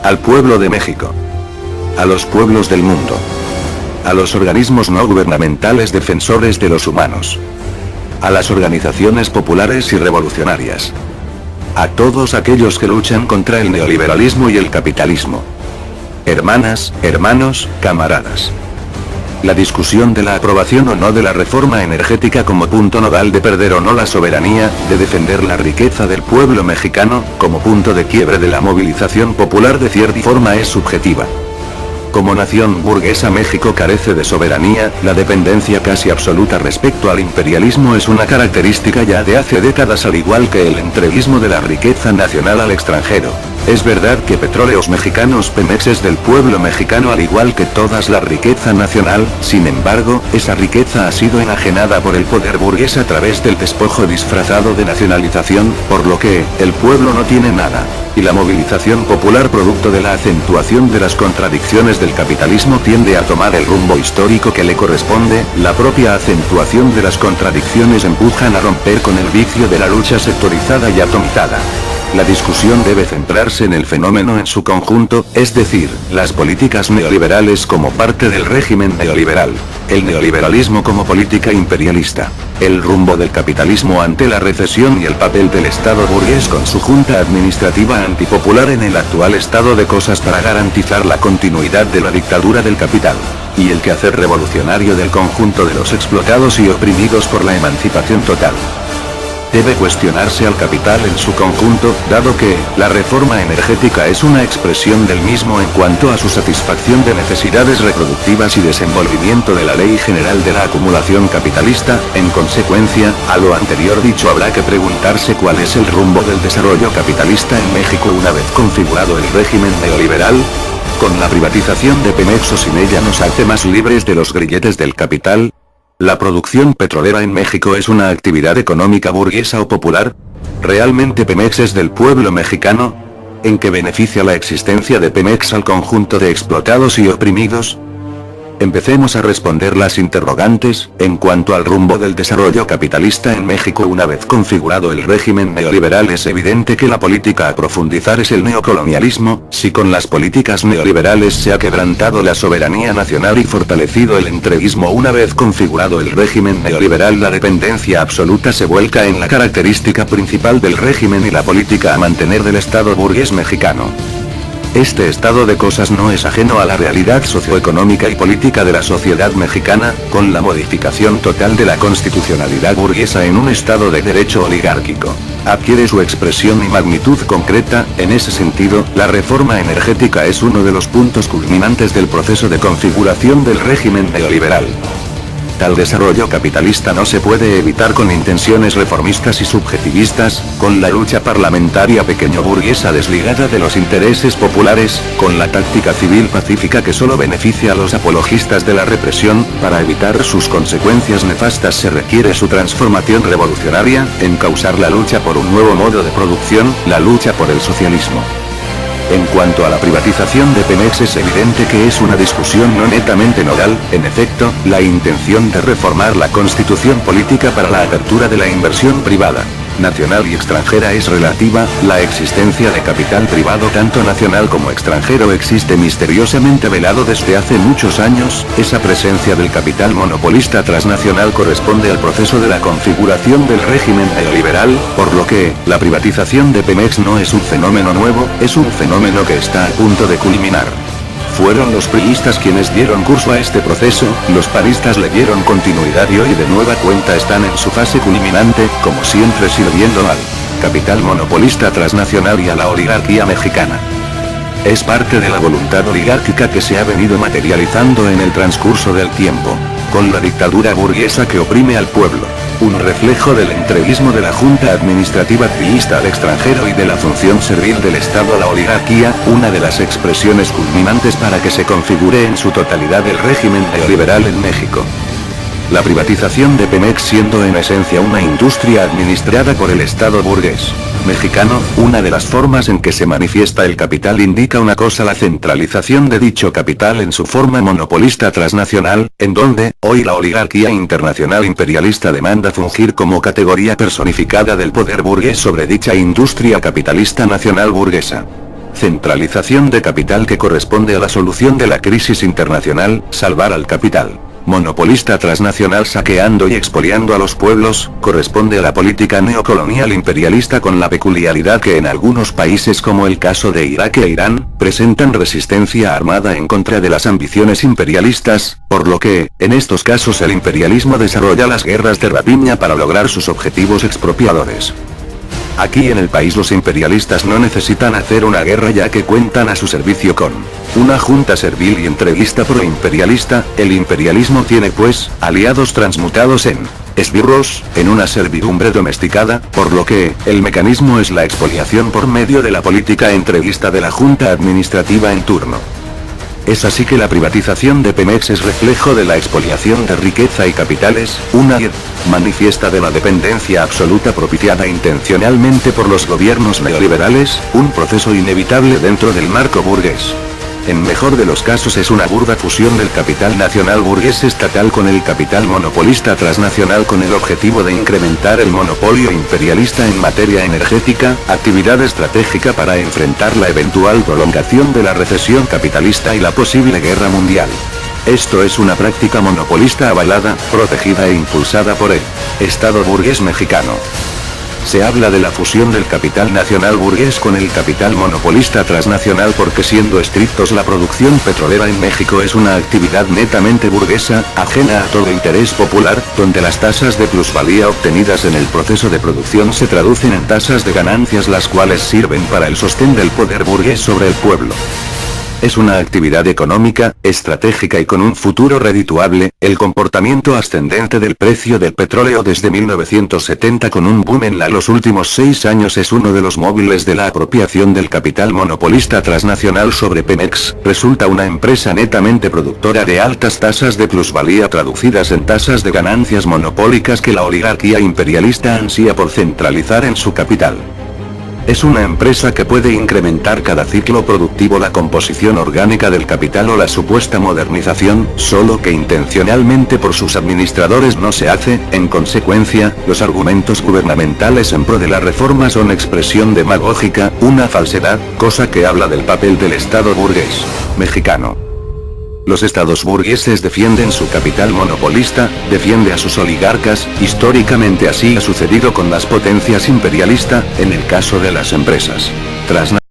al pueblo de México, a los pueblos del mundo, a los organismos no gubernamentales defensores de los humanos, a las organizaciones populares y revolucionarias, a todos aquellos que luchan contra el neoliberalismo y el capitalismo. Hermanas, hermanos, camaradas. La discusión de la aprobación o no de la reforma energética como punto nodal de perder o no la soberanía, de defender la riqueza del pueblo mexicano, como punto de quiebre de la movilización popular de cierta forma es subjetiva. Como nación burguesa México carece de soberanía, la dependencia casi absoluta respecto al imperialismo es una característica ya de hace décadas al igual que el entreguismo de la riqueza nacional al extranjero. Es verdad que Petróleos Mexicanos Pemex es del pueblo mexicano al igual que toda la riqueza nacional, sin embargo, esa riqueza ha sido enajenada por el poder burgués a través del despojo disfrazado de nacionalización, por lo que, el pueblo no tiene nada. Y la movilización popular producto de la acentuación de las contradicciones del capitalismo tiende a tomar el rumbo histórico que le corresponde, la propia acentuación de las contradicciones empujan a romper con el vicio de la lucha sectorizada y atomizada. La discusión debe centrarse en el fenómeno en su conjunto, es decir, las políticas neoliberales como parte del régimen neoliberal, el neoliberalismo como política imperialista, el rumbo del capitalismo ante la recesión y el papel del Estado burgués con su junta administrativa antipopular en el actual estado de cosas para garantizar la continuidad de la dictadura del capital, y el quehacer revolucionario del conjunto de los explotados y oprimidos por la emancipación total. Debe cuestionarse al capital en su conjunto, dado que, la reforma energética es una expresión del mismo en cuanto a su satisfacción de necesidades reproductivas y desenvolvimiento de la ley general de la acumulación capitalista. En consecuencia, a lo anterior dicho habrá que preguntarse cuál es el rumbo del desarrollo capitalista en México una vez configurado el régimen neoliberal. Con la privatización de Pemex o sin ella nos hace más libres de los grilletes del capital. ¿La producción petrolera en México es una actividad económica burguesa o popular? ¿Realmente Pemex es del pueblo mexicano? ¿En qué beneficia la existencia de Pemex al conjunto de explotados y oprimidos? Empecemos a responder las interrogantes, en cuanto al rumbo del desarrollo capitalista en México una vez configurado el régimen neoliberal es evidente que la política a profundizar es el neocolonialismo. Si con las políticas neoliberales se ha quebrantado la soberanía nacional y fortalecido el entreguismo una vez configurado el régimen neoliberal, la dependencia absoluta se vuelca en la característica principal del régimen y la política a mantener del Estado burgués mexicano. Este estado de cosas no es ajeno a la realidad socioeconómica y política de la sociedad mexicana, con la modificación total de la constitucionalidad burguesa en un estado de derecho oligárquico. Adquiere su expresión y magnitud concreta. En ese sentido, la reforma energética es uno de los puntos culminantes del proceso de configuración del régimen neoliberal. Tal desarrollo capitalista no se puede evitar con intenciones reformistas y subjetivistas, con la lucha parlamentaria pequeño burguesa desligada de los intereses populares, con la táctica civil pacífica que solo beneficia a los apologistas de la represión. Para evitar sus consecuencias nefastas se requiere su transformación revolucionaria, encauzar la lucha por un nuevo modo de producción, la lucha por el socialismo. En cuanto a la privatización de Pemex es evidente que es una discusión no netamente nodal. En efecto, la intención de reformar la constitución política para la apertura de la inversión privada, nacional y extranjera es relativa. La existencia de capital privado tanto nacional como extranjero existe misteriosamente velado desde hace muchos años. Esa presencia del capital monopolista transnacional corresponde al proceso de la configuración del régimen neoliberal, por lo que, la privatización de Pemex no es un fenómeno nuevo, es un fenómeno que está a punto de culminar. Fueron los priistas quienes dieron curso a este proceso, los panistas le dieron continuidad y hoy de nueva cuenta están en su fase culminante, como siempre sirviendo al capital monopolista transnacional y a la oligarquía mexicana. Es parte de la voluntad oligárquica que se ha venido materializando en el transcurso del tiempo, con la dictadura burguesa que oprime al pueblo, un reflejo del entreguismo de la junta administrativa priista al extranjero y de la función servil del Estado a la oligarquía, una de las expresiones culminantes para que se configure en su totalidad el régimen neoliberal en México. La privatización de Pemex siendo en esencia una industria administrada por el Estado burgués mexicano, una de las formas en que se manifiesta el capital indica una cosa: la centralización de dicho capital en su forma monopolista transnacional, en donde, hoy la oligarquía internacional imperialista demanda fungir como categoría personificada del poder burgués sobre dicha industria capitalista nacional burguesa. Centralización de capital que corresponde a la solución de la crisis internacional, salvar al capital. Monopolista transnacional saqueando y expoliando a los pueblos, corresponde a la política neocolonial imperialista con la peculiaridad que en algunos países como el caso de Irak e Irán, presentan resistencia armada en contra de las ambiciones imperialistas, por lo que, en estos casos el imperialismo desarrolla las guerras de rapiña para lograr sus objetivos expropiadores. Aquí en el país los imperialistas no necesitan hacer una guerra ya que cuentan a su servicio con una junta servil y entreguista pro-imperialista. El imperialismo tiene pues, aliados transmutados en esbirros, en una servidumbre domesticada, por lo que, el mecanismo es la expoliación por medio de la política entreguista de la junta administrativa en turno. Es así que la privatización de Pemex es reflejo de la expoliación de riqueza y capitales, una manifiesta de la dependencia absoluta propiciada intencionalmente por los gobiernos neoliberales, un proceso inevitable dentro del marco burgués. En mejor de los casos es una burda fusión del capital nacional burgués estatal con el capital monopolista transnacional con el objetivo de incrementar el monopolio imperialista en materia energética, actividad estratégica para enfrentar la eventual prolongación de la recesión capitalista y la posible guerra mundial. Esto es una práctica monopolista avalada, protegida e impulsada por el Estado burgués mexicano. Se habla de la fusión del capital nacional burgués con el capital monopolista transnacional porque siendo estrictos la producción petrolera en México es una actividad netamente burguesa, ajena a todo interés popular, donde las tasas de plusvalía obtenidas en el proceso de producción se traducen en tasas de ganancias las cuales sirven para el sostén del poder burgués sobre el pueblo. Es una actividad económica, estratégica y con un futuro redituable. El comportamiento ascendente del precio del petróleo desde 1970 con un boom en los últimos 6 años es uno de los móviles de la apropiación del capital monopolista transnacional sobre Pemex. Resulta una empresa netamente productora de altas tasas de plusvalía traducidas en tasas de ganancias monopólicas que la oligarquía imperialista ansía por centralizar en su capital. Es una empresa que puede incrementar cada ciclo productivo la composición orgánica del capital o la supuesta modernización, solo que intencionalmente por sus administradores no se hace. En consecuencia, los argumentos gubernamentales en pro de la reforma son expresión demagógica, una falsedad, cosa que habla del papel del Estado burgués mexicano. Los estados burgueses defienden su capital monopolista, defiende a sus oligarcas, históricamente así ha sucedido con las potencias imperialistas, en el caso de las empresas transnacionales.